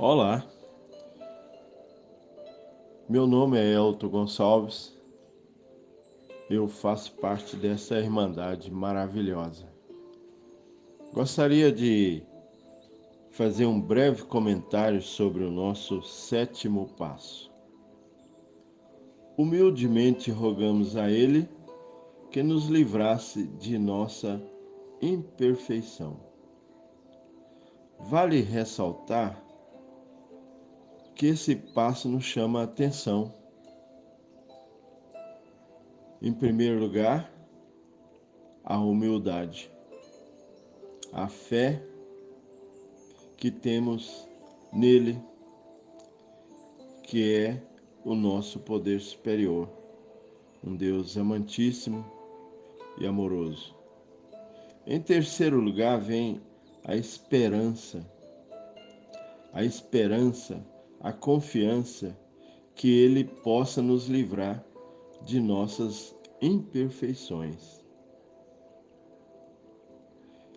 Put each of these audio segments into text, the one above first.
Olá, meu nome é Elton Gonçalves, eu faço parte dessa Irmandade maravilhosa. Gostaria de fazer um breve comentário sobre o nosso sétimo passo. Humildemente rogamos a Ele que nos livrasse de nossa imperfeição. Vale ressaltar que esse passo nos chama a atenção. Em primeiro lugar, a humildade, a fé que temos nele, que é o nosso poder superior, um Deus amantíssimo e amoroso. Em terceiro lugar vem a esperança, a confiança que Ele possa nos livrar de nossas imperfeições.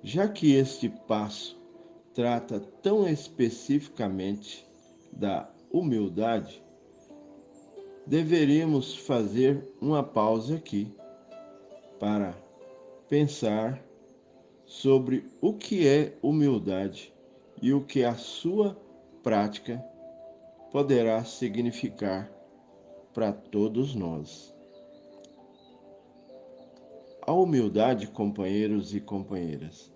Já que este passo trata tão especificamente da humildade, deveríamos fazer uma pausa aqui para pensar sobre o que é humildade e o que a sua prática poderá significar para todos nós. A humildade, companheiros e companheiras,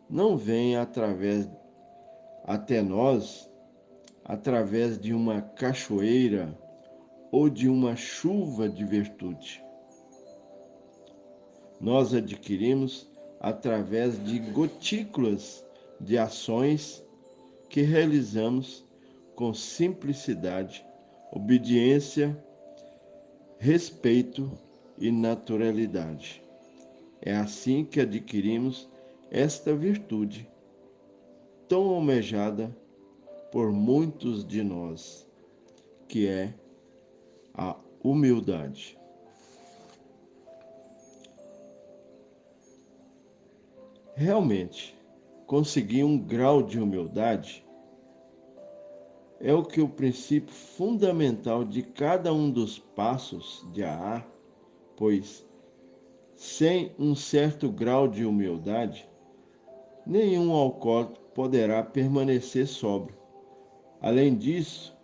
não vem até nós através de uma cachoeira ou de uma chuva de virtude. Nós adquirimos através de gotículas de ações que realizamos com simplicidade, obediência, respeito e naturalidade. É assim que adquirimos esta virtude, tão almejada por muitos de nós, que é a humildade. Realmente, conseguir um grau de humildade é o que o princípio fundamental de cada um dos passos de AA, pois sem um certo grau de humildade, nenhum alcoólico poderá permanecer sóbrio. Além disso,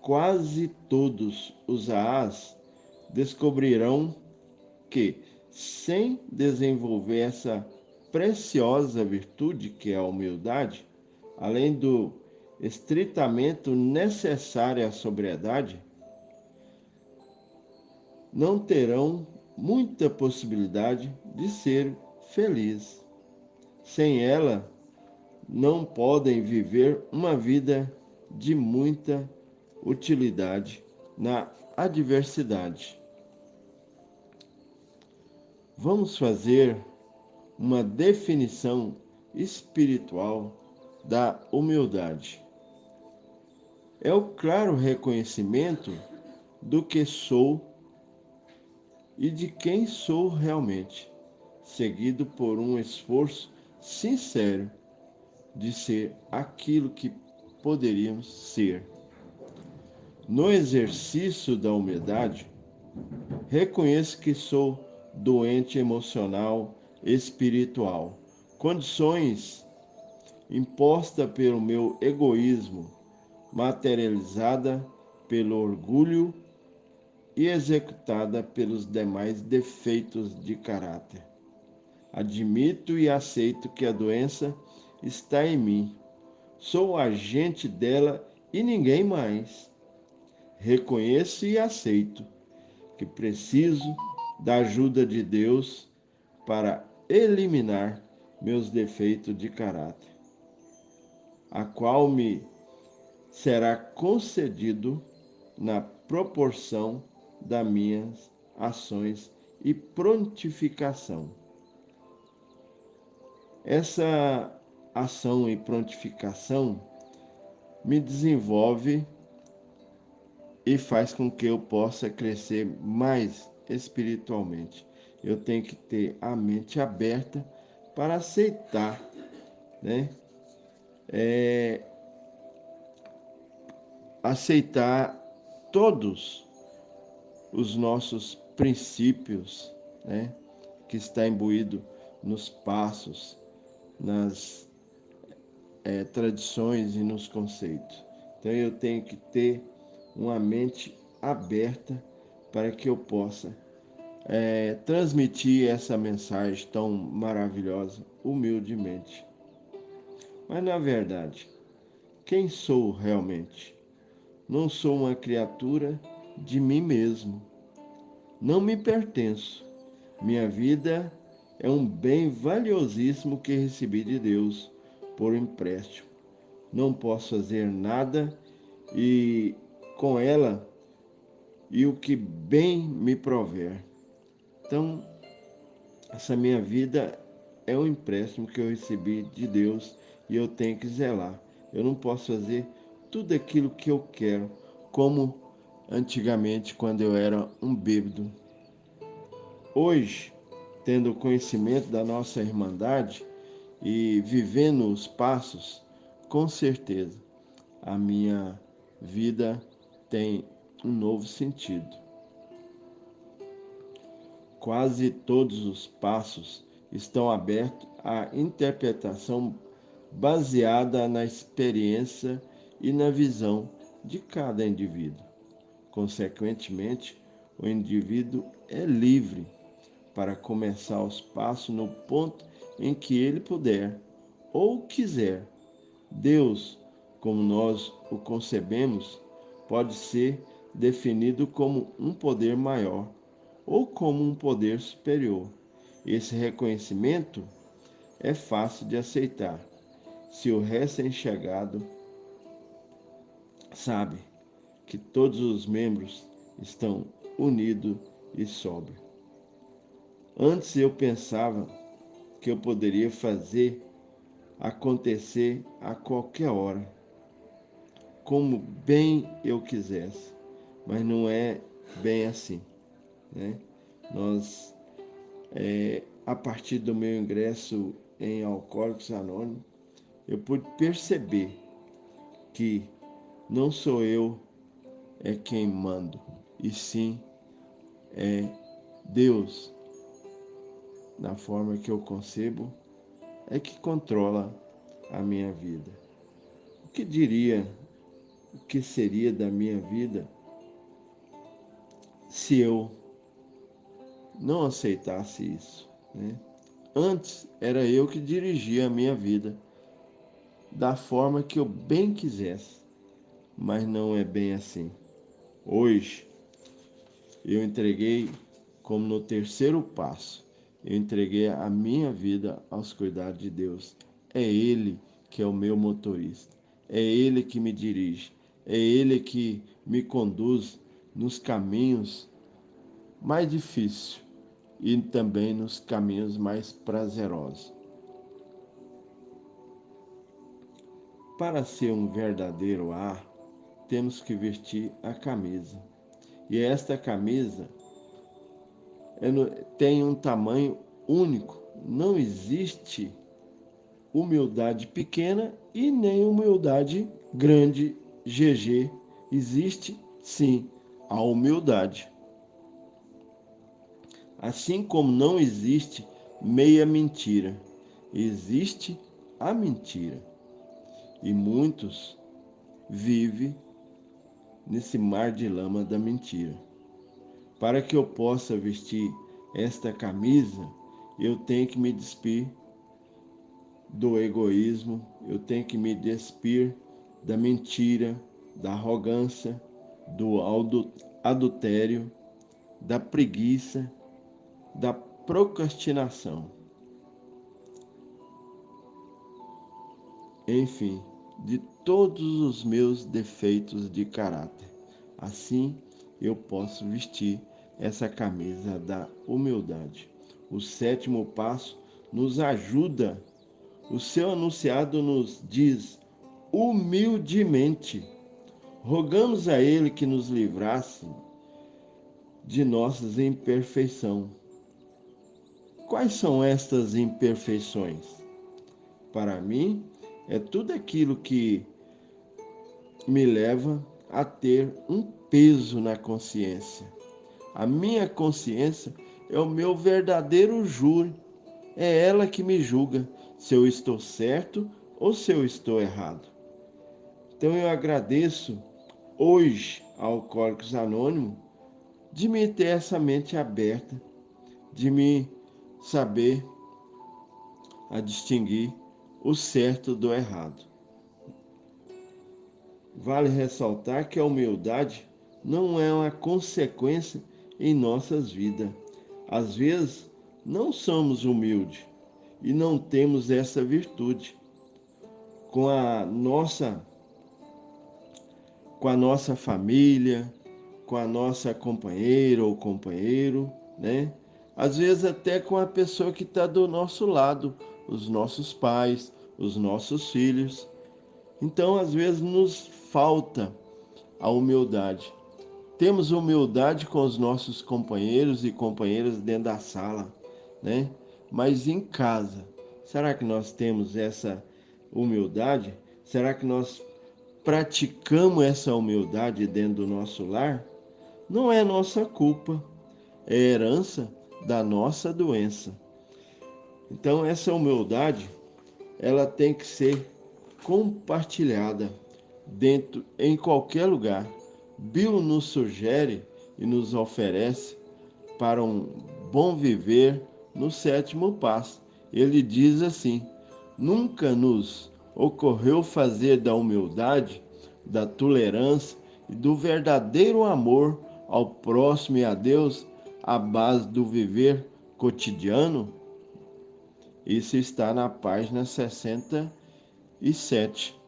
quase todos os AAs descobrirão que, sem desenvolver essa preciosa virtude que é a humildade, além do estritamente necessário à sobriedade, não terão muita possibilidade de ser felizes. Sem ela, não podem viver uma vida de muita utilidade na adversidade. Vamos fazer uma definição espiritual da humildade. É o claro reconhecimento do que sou e de quem sou realmente, seguido por um esforço sincero de ser aquilo que poderíamos ser. No exercício da humildade, reconheço que sou doente emocional, espiritual, condições impostas pelo meu egoísmo, materializada pelo orgulho e executada pelos demais defeitos de caráter. Admito e aceito que a doença está em mim. Sou agente dela e ninguém mais. Reconheço e aceito que preciso da ajuda de Deus para eliminar meus defeitos de caráter, a qual me será concedido na proporção das minhas ações e prontificação. Essa ação e prontificação me desenvolve e faz com que eu possa crescer mais espiritualmente. Eu tenho que ter a mente aberta para aceitar, né, aceitar todos os nossos princípios, né, que está imbuído nos passos, nas tradições e nos conceitos. Então eu tenho que ter uma mente aberta para que eu possa transmitir essa mensagem tão maravilhosa, humildemente. Mas na verdade, quem sou realmente? Não sou uma criatura de mim mesmo. Não me pertenço. Minha vida é um bem valiosíssimo que recebi de Deus por empréstimo. Não posso fazer nada e com ela e o que bem me prover. Então, essa minha vida é um empréstimo que eu recebi de Deus e eu tenho que zelar. Eu não posso fazer tudo aquilo que eu quero, como antigamente quando eu era um bêbado. Hoje, tendo conhecimento da nossa irmandade e vivendo os passos, com certeza a minha vida tem um novo sentido. Quase todos os passos estão abertos à interpretação baseada na experiência e na visão de cada indivíduo. Consequentemente, o indivíduo é livre para começar os passos no ponto em que ele puder ou quiser. Deus, como nós o concebemos, pode ser definido como um poder maior ou como um poder superior. Esse reconhecimento é fácil de aceitar se o recém-chegado sabe que todos os membros estão unidos e sóbrios. Antes eu pensava que eu poderia fazer acontecer a qualquer hora, como bem eu quisesse, mas não é bem assim, né? Nós, a partir do meu ingresso em Alcoólicos Anônimos, eu pude perceber que não sou eu quem mando, e sim é Deus, na forma que eu concebo, é que controla a minha vida. O que diria, o que seria da minha vida se eu não aceitasse isso, né? Antes era eu que dirigia a minha vida da forma que eu bem quisesse, mas não é bem assim. Hoje eu entreguei, como no terceiro passo, eu entreguei a minha vida aos cuidados de Deus. É Ele que é o meu motorista, é Ele que me dirige, é Ele que me conduz nos caminhos mais difíceis e também nos caminhos mais prazerosos. Para ser um verdadeiro ar, temos que vestir a camisa. E esta camisa tem um tamanho único. Não existe humildade pequena e nem humildade grande, GG. Existe, sim, a humildade. Assim como não existe meia mentira, existe a mentira. E muitos vivem nesse mar de lama da mentira. Para que eu possa vestir esta camisa, eu tenho que me despir do egoísmo, eu tenho que me despir da mentira, da arrogância, do adultério, da preguiça, da procrastinação, enfim, de todos os meus defeitos de caráter. Assim eu posso vestir essa camisa da humildade. O sétimo passo nos ajuda. O seu anunciado nos diz humildemente: rogamos a Ele que nos livrasse de nossas imperfeições. Quais são estas imperfeições? Para mim, é tudo aquilo que me leva a ter um peso na consciência. A minha consciência é o meu verdadeiro júri. É ela que me julga se eu estou certo ou se eu estou errado. Então eu agradeço hoje ao Alcoólicos Anônimos de me ter essa mente aberta, de me saber a distinguir o certo do errado. Vale ressaltar que a humildade não é uma consequência em nossas vidas. Às vezes, não somos humildes e não temos essa virtude. Com a nossa, com a nossa família, com a nossa companheira ou companheiro, né? Às vezes até com a pessoa que está do nosso lado, os nossos pais, os nossos filhos. Então, às vezes nos falta a humildade. Temos humildade com os nossos companheiros e companheiras dentro da sala, né? Mas em casa, será que nós temos essa humildade? Será que nós praticamos essa humildade dentro do nosso lar? Não é nossa culpa, é herança da nossa doença. Então essa humildade, ela tem que ser compartilhada dentro em qualquer lugar. Bill nos sugere e nos oferece para um bom viver no sétimo passo. Ele diz assim: nunca nos ocorreu fazer da humildade, da tolerância e do verdadeiro amor ao próximo e a Deus a base do viver cotidiano? Isso está na página 67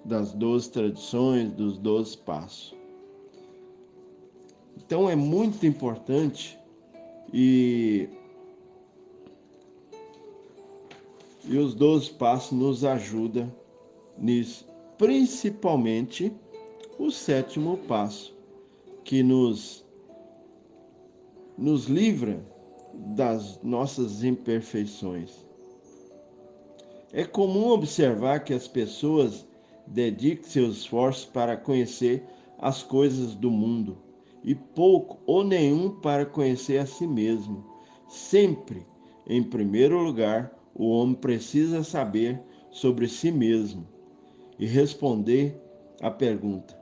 das 12 tradições, dos 12 passos. Então é muito importante e, e os 12 passos nos ajudam nisso, principalmente o sétimo passo, que nos livra das nossas imperfeições. É comum observar que as pessoas dedicam seus esforços para conhecer as coisas do mundo e pouco ou nenhum para conhecer a si mesmo. Sempre, em primeiro lugar, o homem precisa saber sobre si mesmo e responder à pergunta: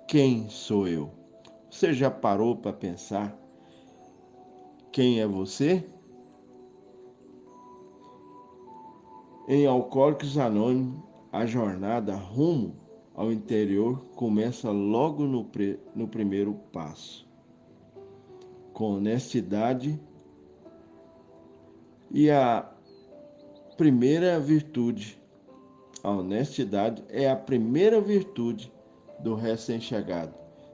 quem sou eu? Você já parou para pensar quem é você? Em Alcoólicos Anônimos, a jornada rumo ao interior começa logo no primeiro passo, com honestidade, e a primeira virtude, a honestidade é a primeira virtude do recém-chegado.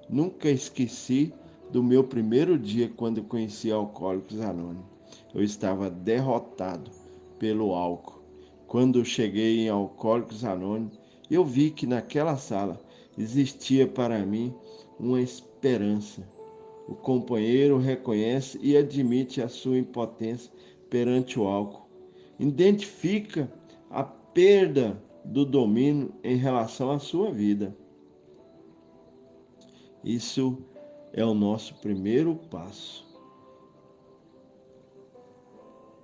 Nunca esqueci do meu primeiro dia quando conheci Alcoólicos Anônimos. Eu estava derrotado pelo álcool. Quando cheguei em Alcoólicos Anônimos, eu vi que naquela sala existia para mim uma esperança. O companheiro reconhece e admite a sua impotência perante o álcool. Identifica a perda do domínio em relação à sua vida. Isso é o nosso primeiro passo.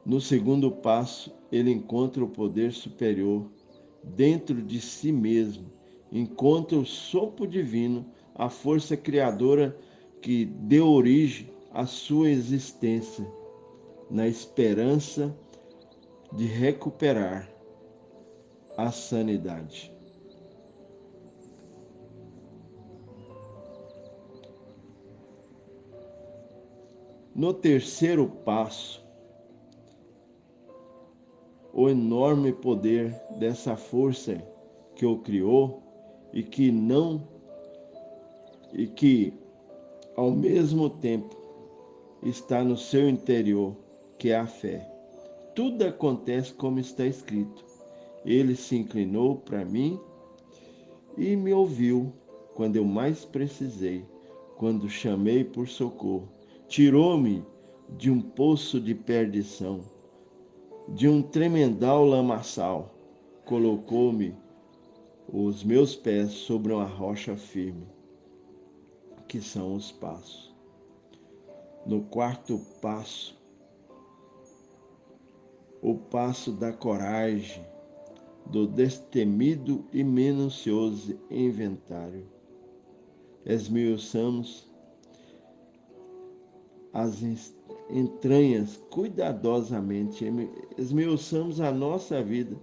No segundo passo, ele encontra o poder superior dentro de si mesmo, encontra o sopro divino, a força criadora que deu origem à sua existência, na esperança de recuperar a sanidade. No terceiro passo, o enorme poder dessa força que o criou e que não e que ao mesmo tempo está no seu interior, que é a fé. Tudo acontece como está escrito. Ele se inclinou para mim e me ouviu quando eu mais precisei, quando chamei por socorro. Tirou-me de um poço de perdição, de um tremendal lamaçal. Colocou-me os meus pés sobre uma rocha firme, que são os passos. No quarto passo, o passo da coragem, do destemido e minucioso inventário. Esmiuçamos as entranhas cuidadosamente, esmiuçamos a nossa vida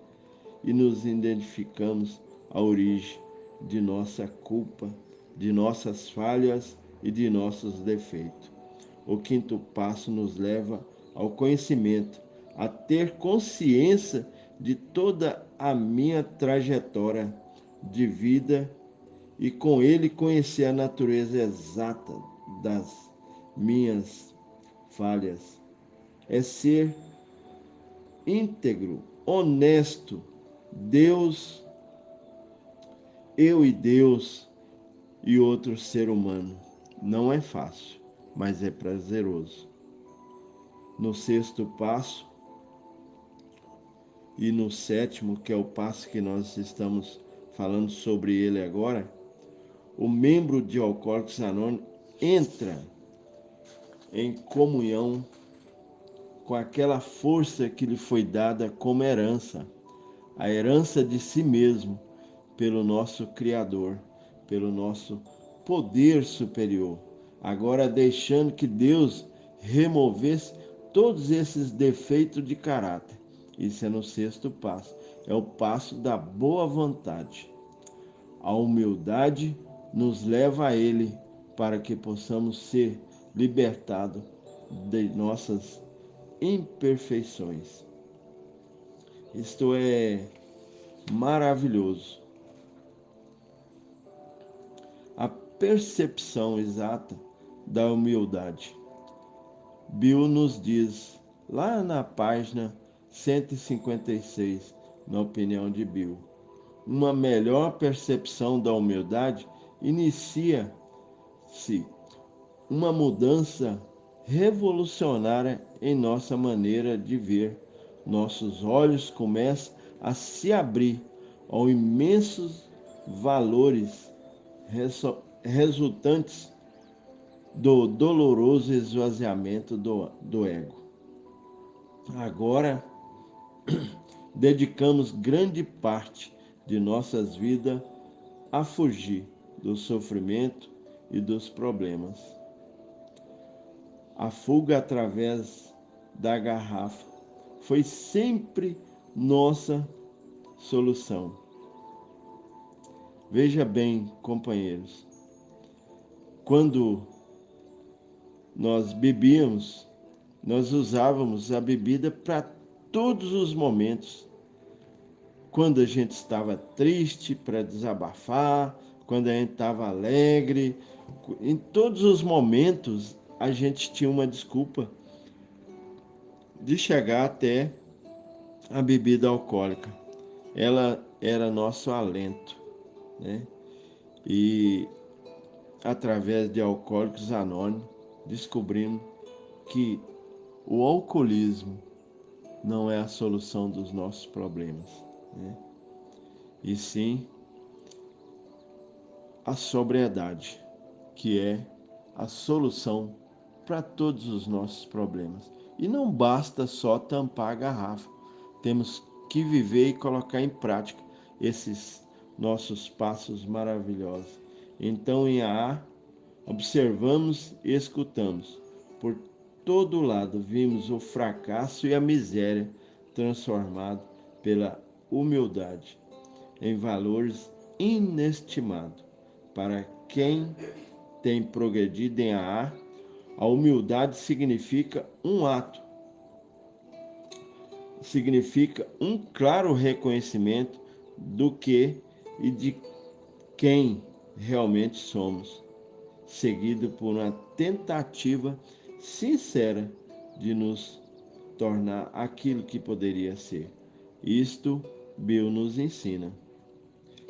e nos identificamos à origem de nossa culpa, de nossas falhas e de nossos defeitos. O quinto passo nos leva ao conhecimento, a ter consciência de toda a minha trajetória de vida e com ele conhecer a natureza exata das minhas falhas. É ser íntegro, honesto, Deus, eu e Deus e outro ser humano. Não é fácil, mas é prazeroso. No sexto passo e no sétimo, que é o passo que nós estamos falando sobre ele agora, o membro de Alcoólicos Anônimos entra em comunhão com aquela força que lhe foi dada como herança, a herança de si mesmo, pelo nosso Criador, pelo nosso poder superior. Agora deixando que Deus removesse todos esses defeitos de caráter. Isso é no sexto passo. É o passo da boa vontade. A humildade nos leva a Ele para que possamos ser libertados de nossas imperfeições. Isto é maravilhoso. A percepção exata da humildade. Bill nos diz, lá na página 156, na opinião de Bill, uma melhor percepção da humildade inicia-se uma mudança revolucionária em nossa maneira de ver. Nossos olhos começam a se abrir aos imensos valores resultantes do doloroso esvaziamento do ego. Agora, dedicamos grande parte de nossas vidas a fugir do sofrimento e dos problemas. A fuga através da garrafa foi sempre nossa solução. Veja bem, companheiros, quando nós bebíamos, nós usávamos a bebida para todos os momentos. Quando a gente estava triste, para desabafar, quando a gente estava alegre, em todos os momentos a gente tinha uma desculpa de chegar até a bebida alcoólica. Ela era nosso alento, né? E através de Alcoólicos Anônimos descobrimos que o alcoolismo não é a solução dos nossos problemas, né? E sim a sobriedade, que é a solução para todos os nossos problemas. E não basta só tampar a garrafa, temos que viver e colocar em prática esses nossos passos maravilhosos. Então, em AA, observamos e escutamos. Por todo lado vimos o fracasso e a miséria transformado pela humildade em valores inestimados. Para quem tem progredido em AA, a humildade significa um ato, significa um claro reconhecimento do que e de quem realmente somos, seguido por uma tentativa sincera de nos tornar aquilo que poderia ser. Isto Bill nos ensina.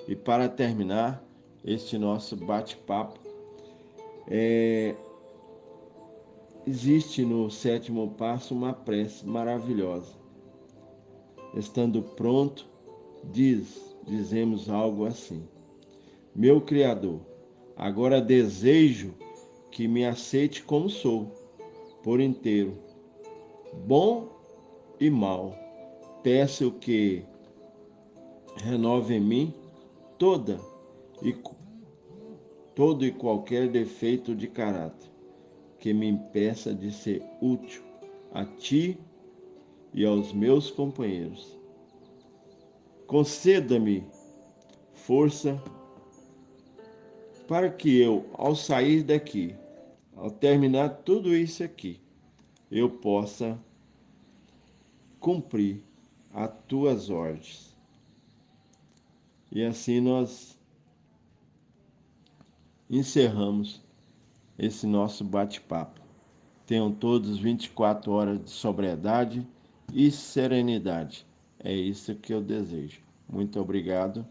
E para terminar este nosso bate-papo, existe no sétimo passo uma prece maravilhosa. Estando pronto, diz dizemos algo assim: Meu Criador, agora desejo que me aceite como sou, por inteiro, bom e mal. Peço que renove em mim toda e todo e qualquer defeito de caráter que me impeça de ser útil a ti e aos meus companheiros. Conceda-me força para que eu, ao sair daqui, ao terminar tudo isso aqui, eu possa cumprir as tuas ordens. E assim nós encerramos esse nosso bate-papo. Tenham todos 24 horas de sobriedade e serenidade. É isso que eu desejo. Muito obrigado